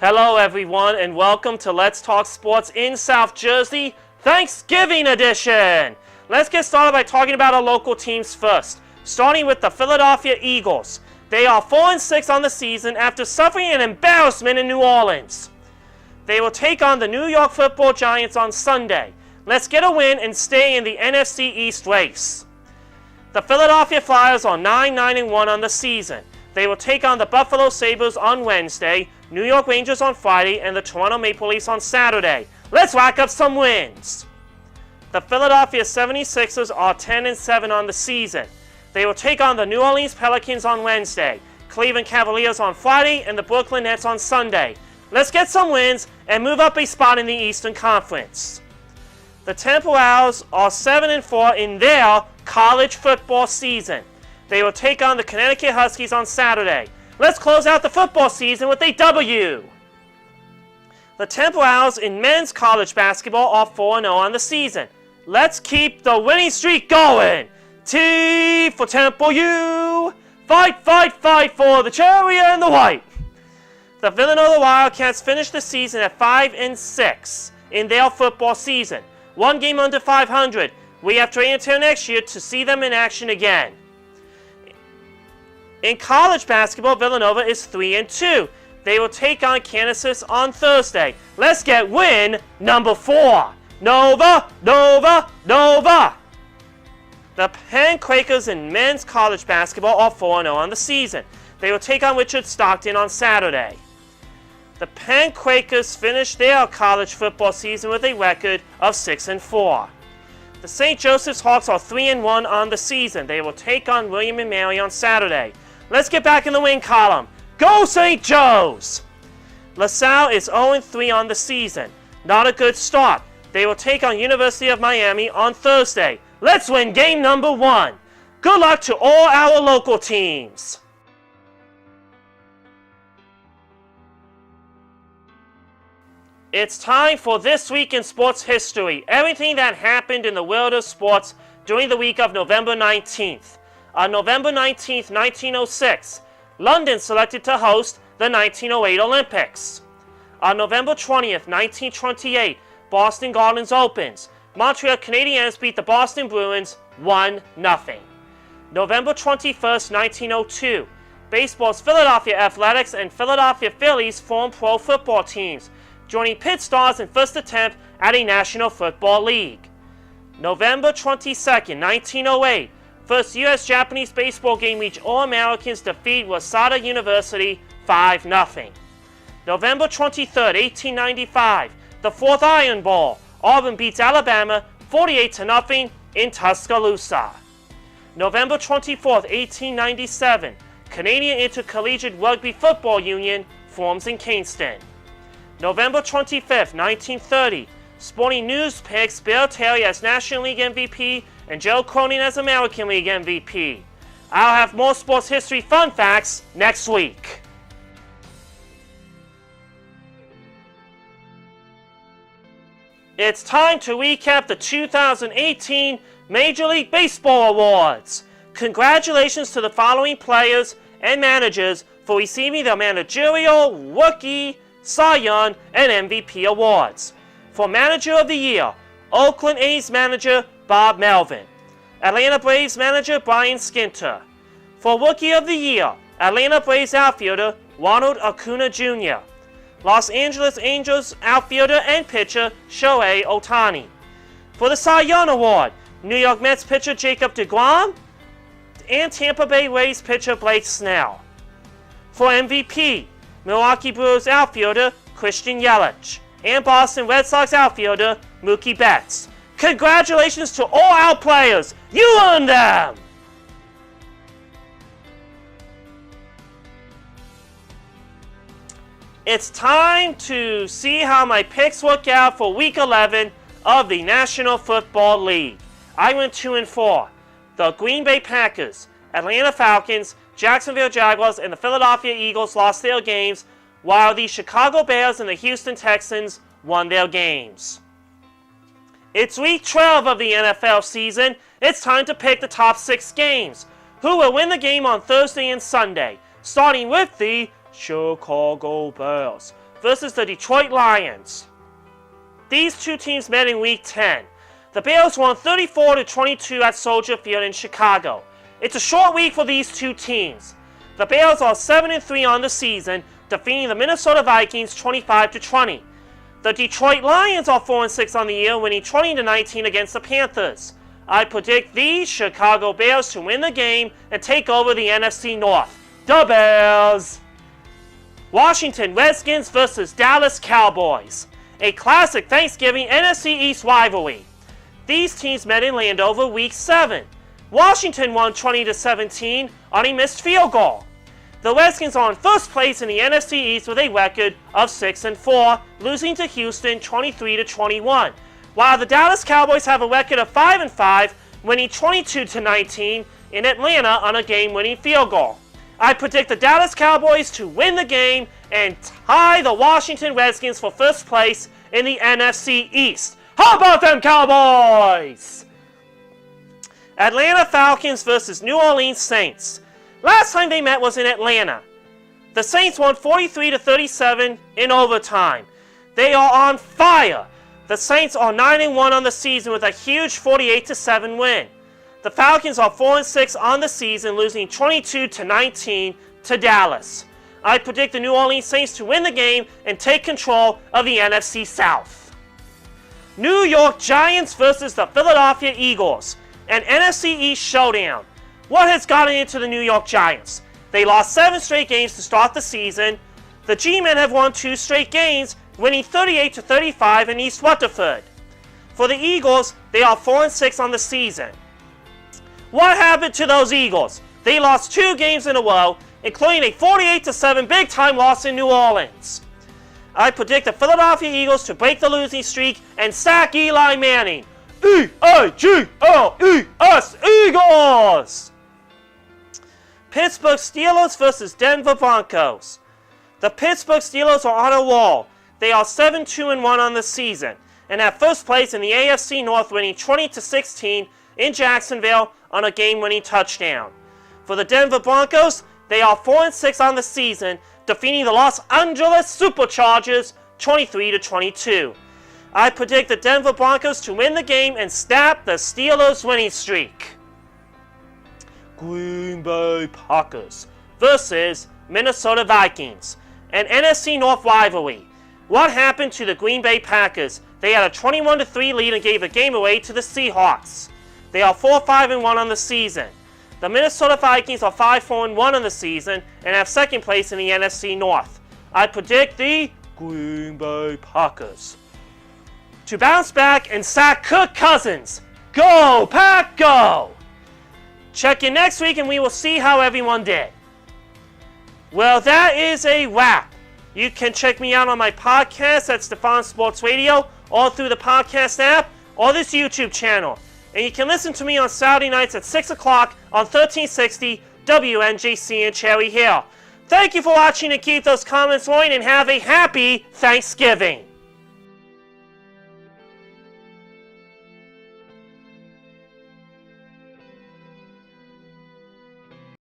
Hello everyone and welcome to Let's Talk Sports in South Jersey, Thanksgiving edition! Let's get started by talking about our local teams first, starting with the Philadelphia Eagles. They are 4-6 on the season after suffering an embarrassment in New Orleans. They will take on the New York Football Giants on Sunday. Let's get a win and stay in the NFC East race. The Philadelphia Flyers are 9-1 on the season. They will take on the Buffalo Sabres on Wednesday, New York Rangers on Friday, and the Toronto Maple Leafs on Saturday. Let's rack up some wins. The Philadelphia 76ers are 10-7 on the season. They will take on the New Orleans Pelicans on Wednesday, Cleveland Cavaliers on Friday, and the Brooklyn Nets on Sunday. Let's get some wins and move up a spot in the Eastern Conference. The Temple Owls are 7-4 in their college football season. They will take on the Connecticut Huskies on Saturday. Let's close out the football season with a W. The Temple Owls in men's college basketball are 4-0 on the season. Let's keep the winning streak going. T for Temple U. Fight, fight, fight for the cherry and the white. The Villanova Wildcats finished the season at 5-6 in their football season. One game under 500. We have to wait until next year to see them in action again. In college basketball, Villanova is 3-2. They will take on Kansas on Thursday. Let's get win number 4. Nova, Nova, Nova! The Penn Quakers in men's college basketball are 4-0 on the season. They will take on Richard Stockton on Saturday. The Penn Quakers finished their college football season with a record of 6-4. The St. Joseph's Hawks are 3-1 on the season. They will take on William & Mary on Saturday. Let's get back in the win column. Go St. Joe's! LaSalle is 0-3 on the season. Not a good start. They will take on University of Miami on Thursday. Let's win game number 1. Good luck to all our local teams. It's time for This Week in Sports History. Everything that happened in the world of sports during the week of November 19th. On November 19th, 1906, London selected to host the 1908 Olympics. On November 20th, 1928, Boston Gardens opens. Montreal Canadiens beat the Boston Bruins 1-0. November 21st, 1902, baseball's Philadelphia Athletics and Philadelphia Phillies form pro football teams, joining Pitt Stars in first attempt at a National Football League. November 22nd, 1908, first U.S.-Japanese baseball game reached All-Americans defeat Waseda University 5-0. November 23rd, 1895, the fourth Iron Bowl. Auburn beats Alabama 48-0 in Tuscaloosa. November 24th, 1897, Canadian Intercollegiate Rugby Football Union forms in Kingston. November 25th, 1930, Sporting News picks Bill Terry as National League MVP and Joe Cronin as American League MVP. I'll have more sports history fun facts next week. It's time to recap the 2018 Major League Baseball Awards. Congratulations to the following players and managers for receiving their managerial, rookie, Cy Young, and MVP awards. For Manager of the Year, Oakland A's manager Bob Melvin. Atlanta Braves manager Brian Skinter. For Rookie of the Year, Atlanta Braves outfielder Ronald Acuna Jr. Los Angeles Angels outfielder and pitcher Shohei Ohtani. For the Cy Young Award, New York Mets pitcher Jacob deGrom and Tampa Bay Rays pitcher Blake Snell. For MVP, Milwaukee Brewers outfielder Christian Yelich and Boston Red Sox outfielder Mookie Betts. Congratulations to all our players! You earned them! It's time to see how my picks work out for Week 11 of the National Football League. I went 2-4. The Green Bay Packers, Atlanta Falcons, Jacksonville Jaguars, and the Philadelphia Eagles lost their games, while the Chicago Bears and the Houston Texans won their games. It's Week 12 of the NFL season. It's time to pick the top 6 games. Who will win the game on Thursday and Sunday? Starting with the Chicago Bears. versus the Detroit Lions. These two teams met in Week 10. The Bears won 34-22 at Soldier Field in Chicago. It's a short week for these two teams. The Bears are 7-3 on the season, defeating the Minnesota Vikings 25-20. The Detroit Lions are 4-6 on the year, winning 20-19 against the Panthers. I predict the Chicago Bears to win the game and take over the NFC North. The Bears! Washington Redskins versus Dallas Cowboys. A classic Thanksgiving NFC East rivalry. These teams met in Landover Week 7. Washington won 20-17 on a missed field goal. The Redskins are in first place in the NFC East with a record of 6-4, losing to Houston 23-21, while the Dallas Cowboys have a record of 5-5, winning 22-19 in Atlanta on a game-winning field goal. I predict the Dallas Cowboys to win the game and tie the Washington Redskins for first place in the NFC East. How about them Cowboys? Atlanta Falcons versus New Orleans Saints. Last time they met was in Atlanta. The Saints won 43-37 in overtime. They are on fire. The Saints are 9-1 on the season with a huge 48-7 win. The Falcons are 4-6 on the season, losing 22-19 to Dallas. I predict the New Orleans Saints to win the game and take control of the NFC South. New York Giants versus the Philadelphia Eagles. An NFC East showdown. What has gotten into the New York Giants? They lost 7 straight games to start the season. The G-Men have won 2 straight games, winning 38-35 in East Rutherford. For the Eagles, they are 4-6 on the season. What happened to those Eagles? They lost 2 games in a row, including a 48-7 big-time loss in New Orleans. I predict the Philadelphia Eagles to break the losing streak and sack Eli Manning. E-I-G-L-E-S, Eagles! Pittsburgh Steelers versus Denver Broncos. The Pittsburgh Steelers are on a roll. They are 7-2-1 on the season and have first place in the AFC North, winning 20-16 in Jacksonville on a game-winning touchdown. For the Denver Broncos, they are 4-6 on the season, defeating the Los Angeles Superchargers 23-22. I predict the Denver Broncos to win the game and snap the Steelers' winning streak. Green Bay Packers versus Minnesota Vikings. An NFC North rivalry. What happened to the Green Bay Packers? They had a 21-3 lead and gave the game away to the Seahawks. They are 4-5-1 on the season. The Minnesota Vikings are 5-4-1 on the season and have second place in the NFC North. I predict the Green Bay Packers to bounce back and sack Kirk Cousins. Go, Pack, go! Check in next week and we will see how everyone did. Well, that is a wrap. You can check me out on my podcast at Stefan Sports Radio, or through the podcast app, or this YouTube channel. And you can listen to me on Saturday nights at 6 o'clock on 1360 WNJC in Cherry Hill. Thank you for watching and keep those comments rolling and have a happy Thanksgiving.